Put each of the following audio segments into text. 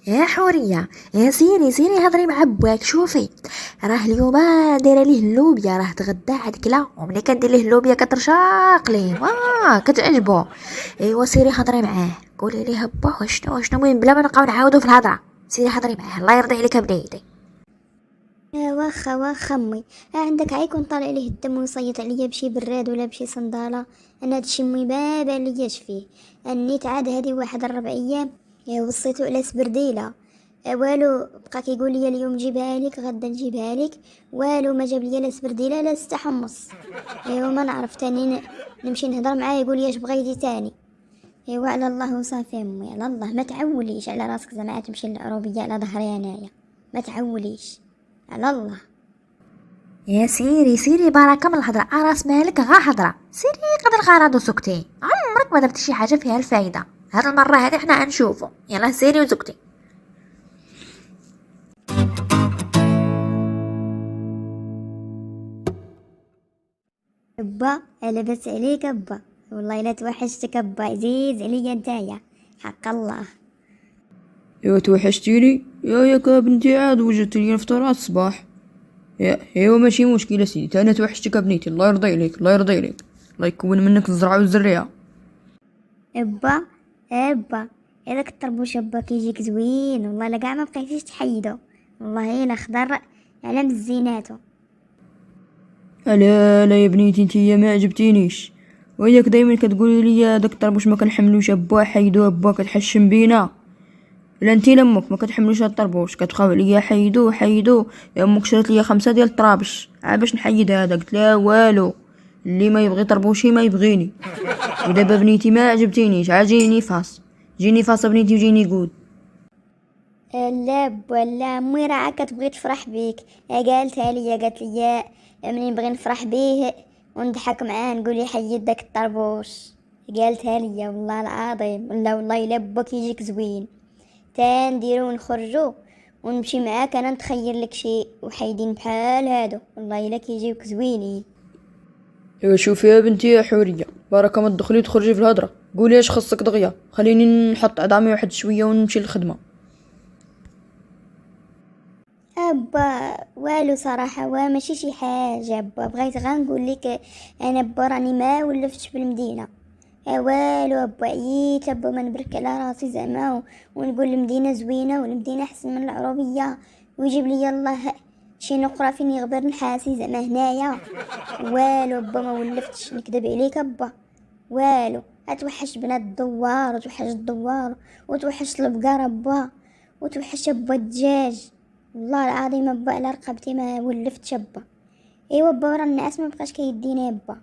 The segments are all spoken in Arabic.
يا حورية، يا سيري هضري مع باك. شوفي، راه اليوم دايره ليه اللوبيا، راه تغدى عاد كلا، وملي كدير ليه اللوبيا كترشاق ليه كتعجبو. ايوا سيري هضري معاه، قولي ليه با شنو المهم بلا ما نبقاو نعاودو في الهضره. سيري هضري معاه، الله يرضي عليك بنيتي. واخا امي، عندك عيكون طالع ليه الدم ويصيط عليا بشي براد ولا بشي صنداله. انا هادشي مي ما بالياش فيه. النيت عاد هادي واحد 4 ايام وصيتو على سبرديله. والو بقى كيقول لي اليوم جيبها لك غدا نجيبها لك. والو ما جاب لي لا سبرديله لا 6 حمص. وما نعرف تاني نمشي نهضر معاه يقول لي اش بغيتي تاني. على الله وصافي امي، على الله ما تعوليش على راسك زعما تمشي للعروبيه على ظهري انايا. ما تعوليش على الله. يا سيري بركه من الهضره، راس مالك غا هضره. سيري قدر غرض وسكتي، عمرك ما درتي شي حاجه فيها الفايده. هاد المره هادي حنا غنشوفو. يلا سيري وسكتي. ابا لبس عليك ابا، والله لا توحشتك ابا، عزيز عليا نتايا حق الله. ايوا توحشتيني ياك بنتي، عاد وجدت لي الفطور الصباح. ايوا ماشي مشكله سيدي، انا توحشتك بنيتي، الله يرضي عليك الله يرضي عليك، الله يكون منك الزرعه والزريعه. ابا هذاك الطربوش ابا كيجيك زوين، والله لا كاع ما بقيتيش تحيدو، والله الا خضر على مزيناتو. لا يا بنيتي انتي ما عجبتينيش، وياك دايما كتقولي لي داك الطربوش ما كنحملوش ابا، حيدوه ابا كتحشم بينا. لا انتي لامك ما كتحملوش هاد الطربوش، كتبقاو عليا حيدوه. يا امك شرات ليا 5 ديال الطرابش عا باش نحيد هذا، قلت لها والو، اللي ما يبغي طربوشي ما يبغيني. ودابا بنيتي ما عجبتينيش، عاجيني فاس، جيني فاس بنيتي وجيني قود. لا ابا لا، امي راه كتبغي تفرح بيك، قالتها لي قالت لي مني نبغي نفرح بيه ونضحك معاه نقول لي حيد داك الطربوش. قالتها لي والله العظيم، ولا والله الا با كيجيك زوين. نديرو ونخرجو ونمشي معاك انا نتخيل لك شي وحيدين بحال هادو، والله الا كيجيوك زوينين. ايوا شوفي يا بنتي يا حوريه، بركه ما تدخلي تخرجي في الهضره، قولي اش خصك دغيا، خليني نحط عظامي واحد شويه ونمشي للخدمه. ابا والو صراحه، ماشي شي حاجه ابا، بغيت غير نقول لك انا با راني ما ولفتش بالمدينه. والو ابا، عييت ابا ما نبرك على راسي زعما ونقول المدينه زوينه والمدينه احسن من العروبيه، ويجيب لي الله شي نقره فين يغبر نحاسي زعما هنايا. والو ابا ما ولفتش نكذب عليك ابا، والو. اتوحش بنات الدوار وتوحش الدوار وتوحش البقر ابا، وتوحش ابا الدجاج، والله العظيم ابا على رقبتي ما ولفتش ابا. ايوا ابا راه الناس ما بقاش كيديني ابا.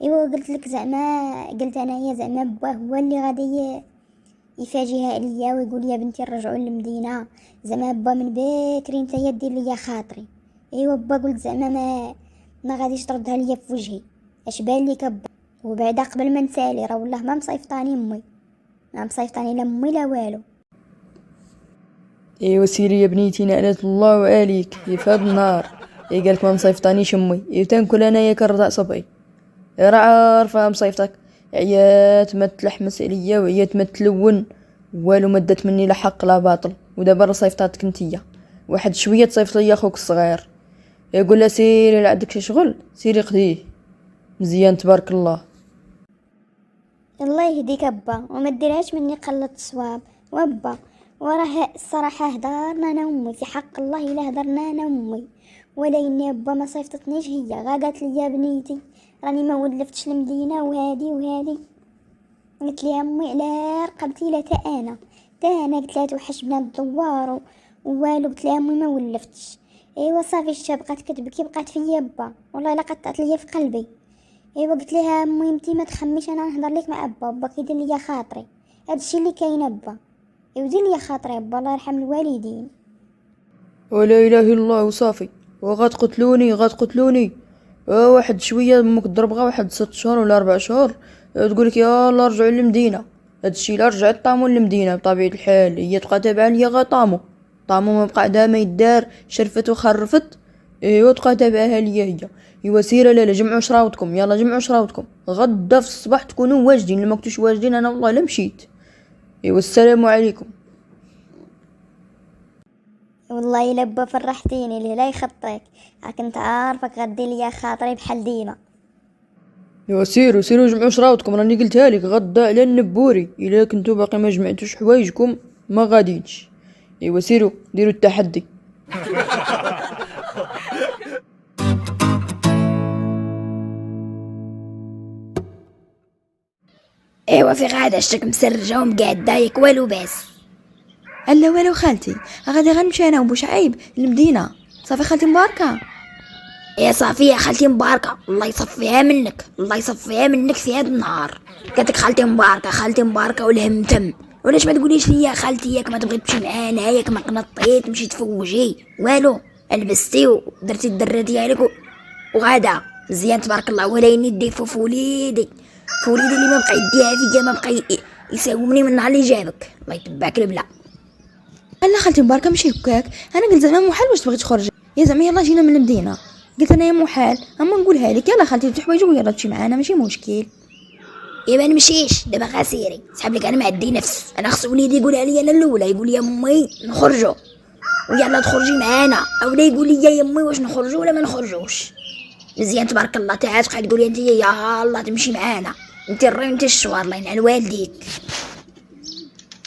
ايوا قلت لك زعما، قلت انايا زعما با هو اللي غادي يفاجئها عليا ويقول يا بنتي نرجعوا للمدينه، زعما با من بكري نتايا دير ليا خاطري. ايوا با قلت زعما ما غاديش تردها ليا في وجهي، اش بان ليك ابا؟ وبعدا قبل ما نسالي راه والله ما مصيفطاني امي، ما مصيفطاني لا امي لا والو. ايوا سيري يا بنيتي، نعلة الله وعليك في هاد النهار. قالك ما مصيفطانيش امي، تنكل انايا كنرضع صبعي. راه عارفه مصيفطك، عيات ما تلحمس عليا وعيات ما تلون، والو ما دات مني لا حق لا باطل، ودابا راه صيفطاتك نتيا، واحد شويه تصيفط ليا خوك الصغير. يقول لها سيري لا عندك شي شغل سيري قضيه مزيان تبارك الله. الله يهديك ابا، وما ديرهاش مني قلة الصواب وابا. وراه الصراحه هدرنا انا وامي في حق الله الا هدرنا انا وامي، ولا اني ابا ما صيفطتنيش هي، غا قالت لي يا بنيتي راني ما ولفتش المدينه وهادي. قلت لها امي على رقبتي لا تا انا قلت لها توحش بنات الدوار والو، قلت لها امي ما ولفتش. ايوا صافي الشتا بقات كتبكي بقات فيا با، والله الا قطعت ليا في قلبي. ايوا قلت لها امي انتي ما تخميش انا نهضر لك مع با كيدير ليا خاطري، هادشي اللي كاين با. ايوا دير ليا خاطري با، الله يرحم الوالدين. ولا اله الا الله وصافي، وغتقتلوني. واحد شويه امك ضربغا واحد 6 شهور ولا 4 شهور، تقولك يلا رجعوا للمدينه. هادشي لا رجعت طامو للمدينه بطبيعه الحال، هي تبقى تابعه ليا غا طامو ما بقى عندها ما يدار، شرفت وخرفت. ايوا تبقى تابعها ليا هي. ايوا سيره لا جمعوا شراوطكم، يلا جمعوا شراوطكم غدا في الصباح تكونوا واجدين، لما كنتوش واجدين انا والله لا مشيت. ايوا السلام عليكم. والله الا با فرحتيني ليه لا يخطيك، كنت عارفك غدي ليا خاطري بحال ديما. يا سيروا جمعوا شراوطكم، راني قلتها لك غدا على النبوري. الا كنتو باقي ما جمعتوش حوايجكم ما غاديش. ايوا سيروا ديروا التحدي. ايوا في غادا شتك مسرجه ومقعده ياك والو باس. الا والو خالتي، غادي غنمشي انا وبوشعيب للمدينه. صافي خالتي مباركه. يا صافي يا خالتي مباركه، الله يصفيها منك، الله يصفيها منك في هذا النهار. قالت لك خالتي مباركه، خالتي مباركه والهم تم. ولاش ما تقوليش ليا خالتي ياك ما تبغي تمشي معانا، ياك ما قنطيت مشيت فوجي والو، لبستي ودرتي الدره ديالك وغادا مزيان تبارك الله. ولا يدي فوليدي اللي ما بقى يديها فيا، ما بقى يساومني من النهار اللي جابك، الله يتبعك البلا. لا خالتي مباركه ماشي هكاك، انا قلت زعما محال واش تبغي تخرجي يا زعما يلا جينا من المدينه. قلت انا يا محال اما نقولها لك، يلا خالتي تفتح حوايجك ويلا تمشي معانا ماشي مشكل. يا ما نمشيش دابا غاسيري سحب لك، انا معدي نفس، انا خص وليدي يقولها لي انا الاولى، يقول لي امي نخرجوا ويلا تخرجي معانا، اولا يقول لي يا امي واش نخرجوا ولا ما نخرجوش. مزيان تبارك الله، تعال تقعد تقولي انت يا الله تمشي معانا، انت الري انت الشوار، الله ينعل والديك.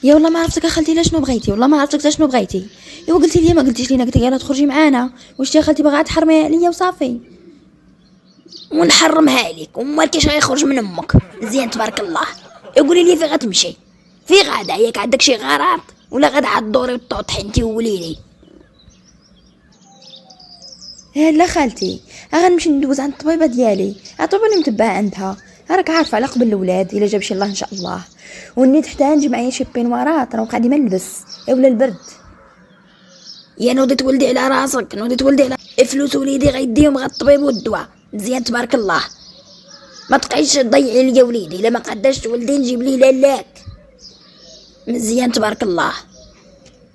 يا والله ما عرفتك خالتي لا شنو بغيتي، والله ما عرفتك لا شنو بغيتي. ايوا قلتي لي ما قلتيش لينا، قلتي يلا تخرجي معانا، واش يا خالتي باغا تحرميها عليا وصافي. ونحرمها عليك وما كاينش غيخرج من امك. مزيان تبارك الله، قولي لي فين غتمشي، في غادا ياك عندك شي غرض ولا غادا عاد دوري وطوطحي انت ووليدي. لا خالتي غنمشي ندوز عند الطبيبه ديالي، الطبيبه اللي متبعه عندها، راك عارفه على قبل الاولاد الا جاب شي الله ان شاء الله. ونيت حتى نجي معايا شي بينوارات راه قاعدين ما نلبس ولا البرد. يا نوضت ولدي على راسك، نوضت ولدي على فلوس وليدي غيديهم غير الطبيب والدواء. مزيان تبارك الله، ما تبقيش تضيعي لي وليدي، الا ما قداش ولدي نجيب ليه لالاك. مزيان تبارك الله.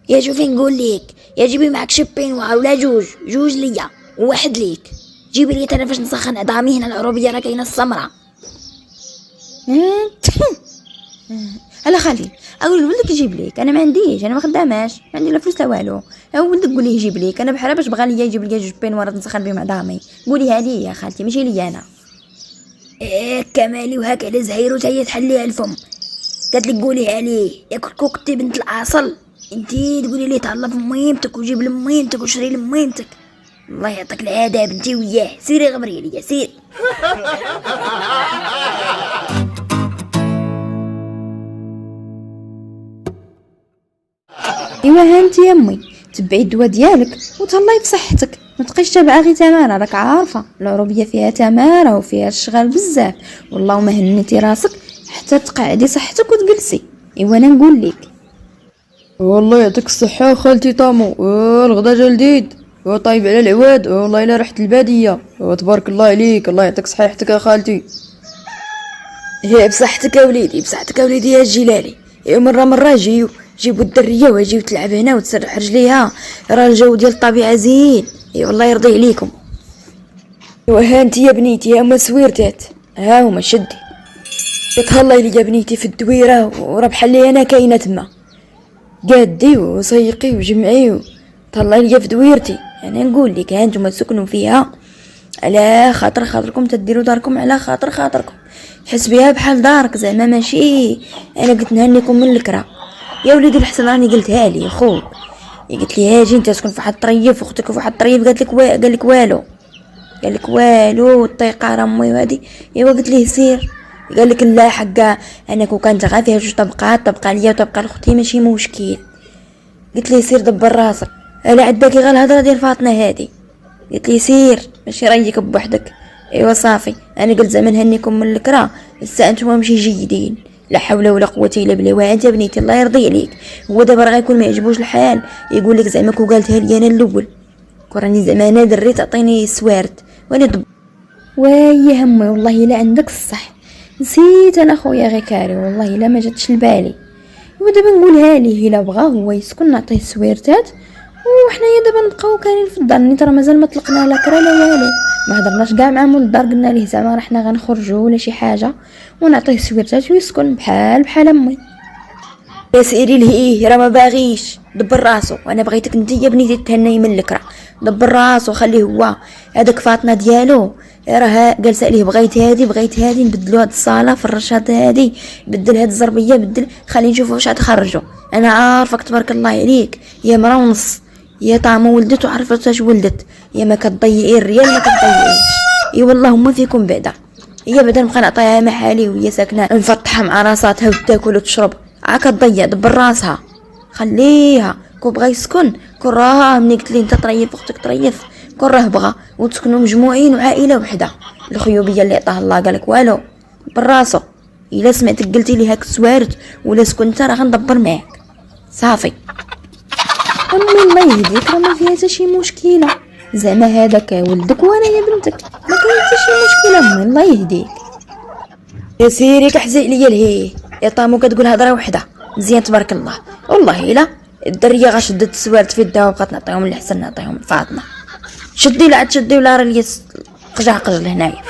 يا شوفي نقول لك، يا جيبي معك شي بينوار ولا جوج ليا وواحد ليك. جيبي لي انا فاش نسخن عظامي هنا العروبيه راه كاينه السمراء. الا خالي اقول لولدك يجيب ليك، انا ما عنديش، انا ما خداماش، ما عندي لا فلوس لا والو. ولدك قولي يجيب ليك، انا بحال باش بغى ليا يجيب ليا جوج بينوارات نسخن بهم عظامي. قوليها لي يا خالتي ماشي ليا انا. كمالي وهاك على زهيرو حتى هي تحليها الفم. قالت لك قوليها ليه، ياك كنتي بنت العاصل انتي تقولي ليه تهلا في ميمتك وجيب لميمتك وشري لميمتك. الله يعطيك العذاب انتي وياه. سيري غبري ليا سيري. ايوا هانتي يا امي تبعي الدواء ديالك وتهلاي بصحتك، ما تبقيش تابعه غير تماره، راك عارفه العروبيه فيها تماره وفيها الشغال بزاف، والله ما هنيتي راسك حتى تقعدي صحتك وتجلسي. ايوا انا نقول لك والله يعطيك الصحة خالتي طامو. الغدا جا جديد طايب على العواد، والله الا رحت البادية. تبارك الله عليك، الله يعطيك صحيحتك يا خالتي. هي بصحتك يا وليدي، بصحتك يا وليدي يا جلالي. مرة جيبوا الدرية وجيو تلعب هنا وتسرح رجليها، راه الجو ديال الطبيعة زين. والله يرضي عليكم. ها انت يا بنيتي يا اما سويرتات، ها هما شدي تهلاي لي يا بنيتي في الدويرة، وراه بحال لي انا كاينه تما. قادي وسيقي وجمعي تهلاي لي في دويرتي. انا نقول لك ها انتم تسكنوا فيها على خاطركم، تديروا داركم على خاطركم، حس بها بحال دارك زعما، ماشي انا قلت نهنيكم من الكرا. يا وليدي الحسن راني قلتها لي خوك، قلت لي هاجي انت تسكن في واحد الطريف واختك في واحد الطريف، قال لك والو الطيقه راه امي وهادي. ايوا قلت ليه سير، قال لك لا حقا انا كون كانت غا فيها جوج طبقات، طبقه ليا وطبقه لاختي ماشي مشكل. قلت ليه سير دبر راسك، الا عندك غير الهضره ديال فاطمه هادي. قلت ليه سير ماشي رايك بوحدك. ايوا صافي انا قلت زعما نهنيكم من الكرا، لسه انتم ماشي جيدين، لا حول ولا قوه الا بالله. وانت بنيتي الله يرضي عليك، هو دابا راه غيكون ما يعجبوش الحال، يقول لك زعما كون قالتها لي انا الاول، كراني زعما انا دري تعطيني السوارت وانا ويا همي. والله الا عندك الصح، نسيت انا خويا غير كاري، والله الا ما جاتش لبالي. ودابا نقولها ليه الا بغا هو يسكن نعطيه السويرتات، وحنايا دابا نبقاو كاينين في الدار. نيت راه مازال ما طلقنا لا كرا لا والو، ما هضرناش كاع مع مول الدار، قلنا ليه زعما راه حنا غنخرجوا ولا شي حاجه ونعطيه السويرتات ويسكن بحال امي. يا سيري لهيه راه ما باغيش، دبر راسو. وانا بغيتك انت يا بنيتي تهني من الكرا، دبر راسو خليه هو. هذاك فاطمه ديالو راه جالسه عليه بغيت هادي نبدلو هاد الصاله، فرش هادي، بدل هاد الزربيه، بدل، خلي نشوفو واش غتخرجوا. انا عارفك تبارك الله عليك يا مرا ونص، يا طعمه ولدت وعرفت واش ولدت، يا ما كتضيعي الريال ما كتضيعيش. اي والله هما فيكم بعدا، هي بعدا نبقى نعطيها محالي وهي ساكنه مفطحه مع راساتها وتاكل وتشرب، عا كتضيع. دبر راسها خليها، كون بغا يسكن كون راه ملي قلت لي انت طريف اختك طريف، كون راه بغا وتسكنوا مجموعين وعائله وحده. الخيوبيه اللي عطاها الله قالك والو، دبر راسو. الا سمعتك قلتي لي هاك سوارت ولا سكنت راه غندبر معاك صافي. امي الله يهديك راه ما فيها حتى شي مشكله، زعما هذاك ولدك وانا يا بنتك، ما كاين حتى شي مشكله. امي الله يهديك. يا سيري كحزي عليا لهيه يا طامو، كتقول هضره وحده مزيان تبارك الله. والله الا الدريه غشدت السوارت في يدها وبقات نعطيهم الحسن نعطيهم لفاطمه. شدي لا تشدي ولا راه ليا قجع لهنايا.